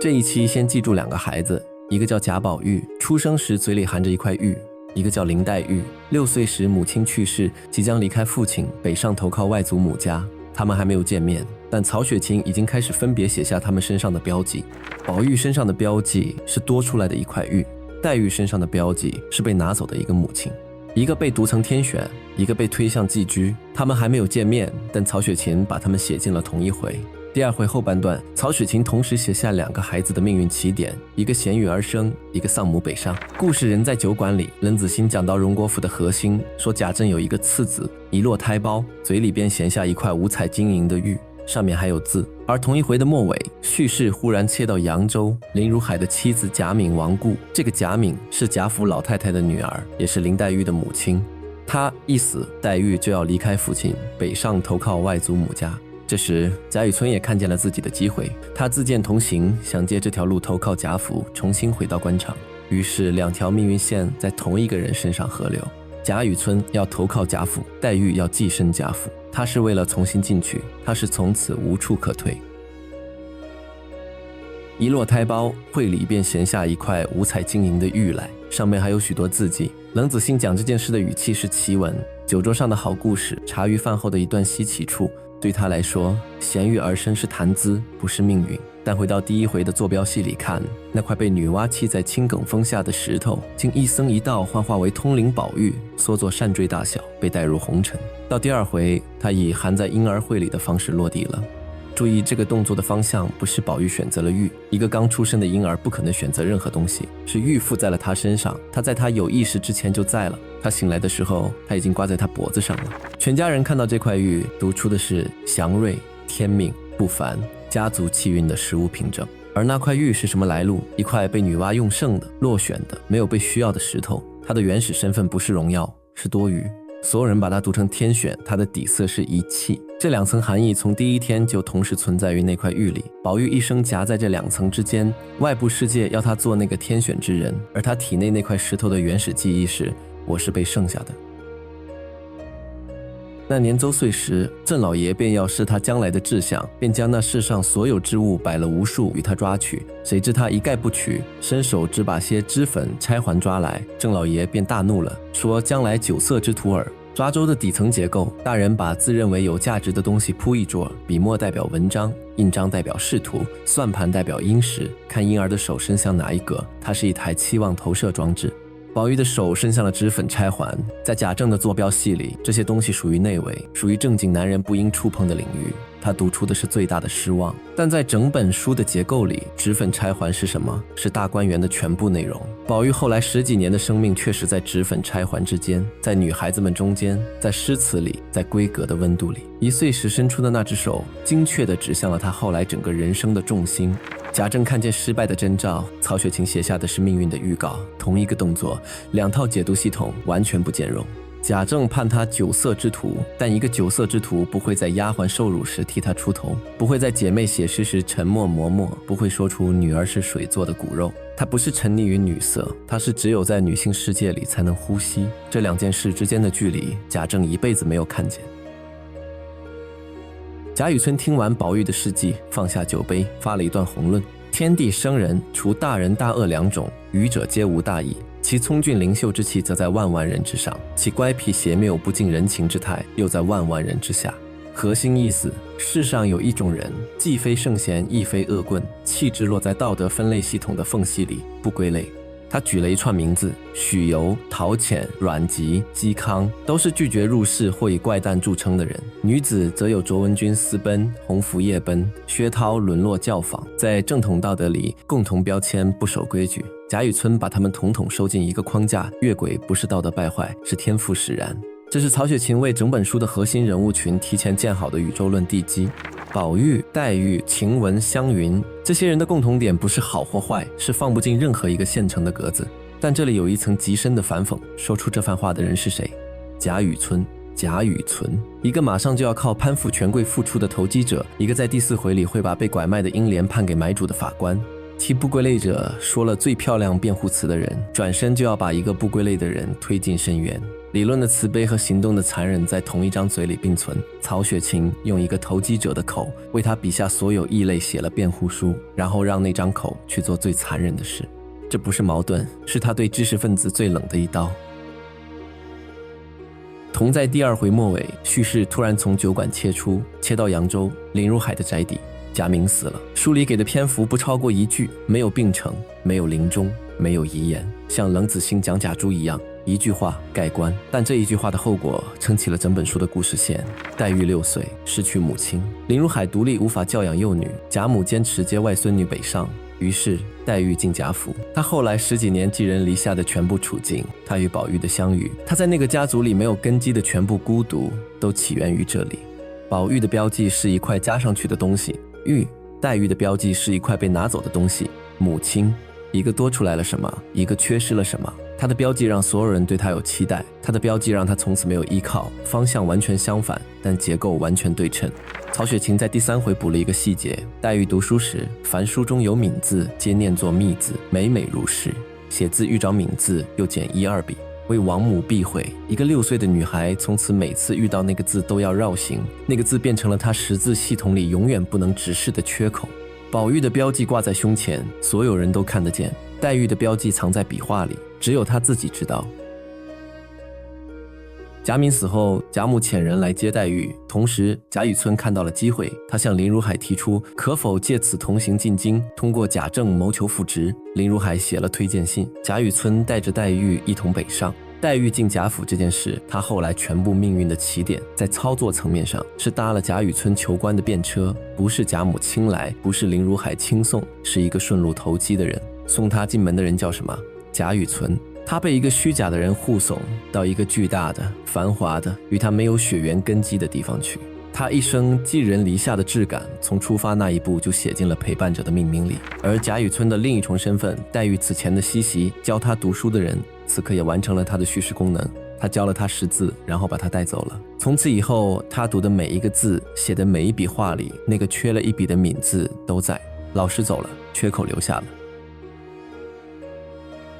这一期先记住2个孩子，一个叫贾宝玉，出生时嘴里含着一块玉；一个叫林黛玉，6岁时母亲去世，即将离开父亲，北上投靠外祖母家。他们还没有见面，但曹雪芹已经开始分别写下他们身上的标记。宝玉身上的标记是多出来的一块玉，黛玉身上的标记是被拿走的一个母亲。一个被读成天选，一个被推向寄居。他们还没有见面，但曹雪芹把他们写进了同一回。第2回后半段，曹雪芹同时写下2个孩子的命运起点，一个贤育而生，一个丧母北上。故事人在酒馆里，冷子兴讲到荣国府的核心，说贾政有一个次子，一落胎胞，嘴里便衔下一块五彩晶莹的玉，上面还有字。而同一回的末尾，叙事忽然切到扬州，林如海的妻子贾敏亡故。这个贾敏是贾府老太太的女儿，也是林黛玉的母亲。她一死，黛玉就要离开父亲，北上投靠外祖母家。这时贾雨村也看见了自己的机会，他自荐同行，想借这条路投靠贾府，重新回到官场。于是2条命运线在同一个人身上合流。贾雨村要投靠贾府，黛玉要寄身贾府。他是为了重新进去，他是从此无处可退。一落胎胞，会里便衔下一块五彩晶莹的玉来，上面还有许多字迹。冷子兴讲这件事的语气是奇文，酒桌上的好故事，茶余饭后的一段稀奇处。对他来说，贤育而生是谈资，不是命运。但回到第1回的坐标系里看，那块被女娲砌在青埂峰下的石头，竟一僧一道幻化为通灵宝玉，缩作扇坠大小，被带入红尘。到第2回，他以含在婴儿会里的方式落地了。注意，这个动作的方向不是宝玉选择了玉，一个刚出生的婴儿不可能选择任何东西，是玉附在了他身上，他在他有意识之前就在了。他醒来的时候，他已经挂在他脖子上了。全家人看到这块玉，读出的是祥瑞、天命、不凡、家族气运的实物凭证。而那块玉是什么来路？一块被女娲用剩的、落选的、没有被需要的石头，它的原始身份不是荣耀，是多余。所有人把它读成天选，它的底色是遗弃。这2层含义从第1天就同时存在于那块玉里。宝玉一生夹在这2层之间，外部世界要他做那个天选之人，而他体内那块石头的原始记忆是：我是被剩下的。那年周岁时，郑老爷便要试他将来的志向，便将那世上所有之物摆了无数与他抓取。谁知他一概不取，伸手只把些脂粉钗环抓来，郑老爷便大怒了，说将来酒色之徒耳。抓周的底层结构，大人把自认为有价值的东西铺一桌，笔墨代表文章，印章代表仕途，算盘代表殷实，看婴儿的手伸向哪一格，它是一台期望投射装置。宝玉的手伸向了脂粉钗环，在贾政的坐标系里，这些东西属于内围，属于正经男人不应触碰的领域。他读出的是最大的失望。但在整本书的结构里，脂粉钗环是什么？是大观园的全部内容。宝玉后来10几年的生命确实在脂粉钗环之间，在女孩子们中间，在诗词里，在闺阁的温度里。1岁时伸出的那只手，精确地指向了他后来整个人生的重心。贾政看见失败的征兆，曹雪芹写下的是命运的预告。同一个动作，2套解读系统完全不兼容。贾政判他酒色之徒，但一个酒色之徒不会在丫鬟受辱时替他出头，不会在姐妹写诗时沉默磨墨，不会说出女儿是水做的骨肉。他不是沉溺于女色，他是只有在女性世界里才能呼吸。这2件事之间的距离，贾政一辈子没有看见。贾雨村听完宝玉的事迹，放下酒杯，发了一段宏论：天地生人，除大仁大恶2种，愚者皆无大义。其聪俊灵秀之气，则在万万人之上；其乖僻邪谬不近人情之态，又在万万人之下。核心意思：世上有一种人，既非圣贤，亦非恶棍，气质落在道德分类系统的缝隙里，不归类。他举了一串名字：许由、陶潜、阮籍、嵇康，都是拒绝入仕或以怪诞著称的人。女子则有卓文君私奔、鸿福夜奔、薛涛沦落教坊，在正统道德里共同标签不守规矩。贾雨村把他们统统收进一个框架，越轨不是道德败坏，是天赋使然。这是曹雪芹为整本书的核心人物群提前建好的宇宙论地基。宝玉、黛玉、晴雯、湘云，这些人的共同点不是好或坏，是放不进任何一个现成的格子。但这里有一层极深的反讽，说出这番话的人是谁？贾雨村。贾雨村，一个马上就要靠攀附权贵付出的投机者，一个在第4回里会把被拐卖的英莲判给买主的法官。替不归类者说了最漂亮辩护词的人，转身就要把一个不归类的人推进深渊。理论的慈悲和行动的残忍在同一张嘴里并存。曹雪芹用一个投机者的口为他笔下所有异类写了辩护书，然后让那张口去做最残忍的事。这不是矛盾，是他对知识分子最冷的一刀。同在第2回末尾，叙事突然从酒馆切出，切到扬州林如海的宅邸。贾敏死了，书里给的篇幅不超过1句，没有病程，没有临终，没有遗言，像冷子兴讲贾珠一样，一句话盖棺。但这一句话的后果撑起了整本书的故事线。黛玉6岁失去母亲，林如海独立无法教养幼女，贾母坚持接外孙女北上，于是黛玉进贾府。她后来10几年寄人篱下的全部处境，她与宝玉的相遇，她在那个家族里没有根基的全部孤独，都起源于这里。宝玉的标记是一块加上去的东西，黛玉的标记是一块被拿走的东西，母亲，一个多出来了什么，一个缺失了什么。她的标记让所有人对她有期待，她的标记让她从此没有依靠，方向完全相反，但结构完全对称。曹雪芹在第3回补了一个细节，黛玉读书时，凡书中有敏字，皆念作密字，每每如是。写字遇着敏字，又减1、2笔。为王母避讳，一个6岁的女孩从此每次遇到那个字都要绕行，那个字变成了她识字系统里永远不能直视的缺口。宝玉的标记挂在胸前，所有人都看得见；黛玉的标记藏在笔画里，只有她自己知道。贾敏死后，贾母遣人来接黛玉，同时贾雨村看到了机会，他向林如海提出可否借此同行进京，通过贾政谋求复职。林如海写了推荐信，贾雨村带着黛玉一同北上。黛玉进贾府这件事，他后来全部命运的起点，在操作层面上是搭了贾雨村求官的便车，不是贾母亲来，不是林如海亲送，是一个顺路投机的人。送他进门的人叫什么？贾雨村。他被一个虚假的人护送到一个巨大的、繁华的、与他没有血缘根基的地方去。他一生寄人篱下的质感，从出发那一步就写进了陪伴者的命名里。而贾雨村的另一重身份，黛玉此前的西席教他读书的人，此刻也完成了他的叙事功能。他教了他识字，然后把他带走了。从此以后，他读的每一个字，写的每一笔画里，那个缺了一笔的敏字都在。老师走了，缺口留下了。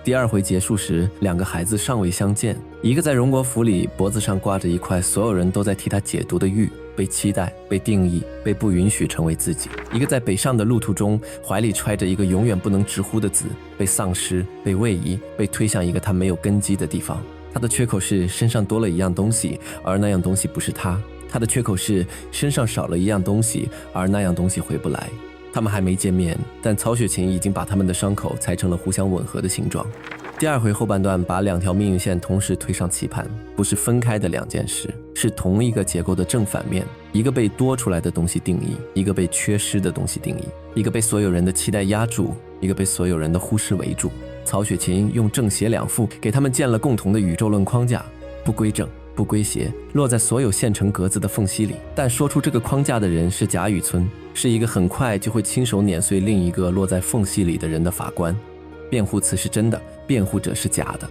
第2回结束时，2个孩子尚未相见，一个在荣国府里脖子上挂着一块所有人都在替他解读的玉，被期待，被定义，被不允许成为自己；一个在北上的路途中，怀里揣着一个永远不能直呼的字，被丧失，被位移，被推向一个他没有根基的地方。他的缺口是身上多了一样东西，而那样东西不是他；他的缺口是身上少了一样东西，而那样东西回不来。他们还没见面，但曹雪芹已经把他们的伤口裁成了互相吻合的形状。第2回后半段把2条命运线同时推上棋盘，不是分开的2件事，是同一个结构的正反面，一个被多出来的东西定义，一个被缺失的东西定义，一个被所有人的期待压住，一个被所有人的忽视围住。曹雪芹用正邪两副给他们建了共同的宇宙论框架，不归正，不归邪，落在所有现成格子的缝隙里。但说出这个框架的人是贾雨村，是一个很快就会亲手碾碎另一个落在缝隙里的人的法官。辩护词是真的，辩护者是假的。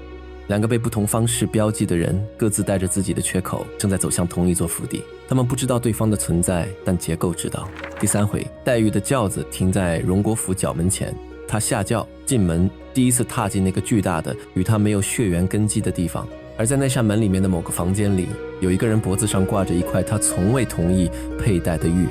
2个被不同方式标记的人，各自带着自己的缺口，正在走向同一座府邸。他们不知道对方的存在，但结构知道。第3回，黛玉的轿子停在荣国府角门前，她下轿进门，第一次踏进那个巨大的与她没有血缘根基的地方。而在那扇门里面的某个房间里，有一个人脖子上挂着一块他从未同意佩戴的玉。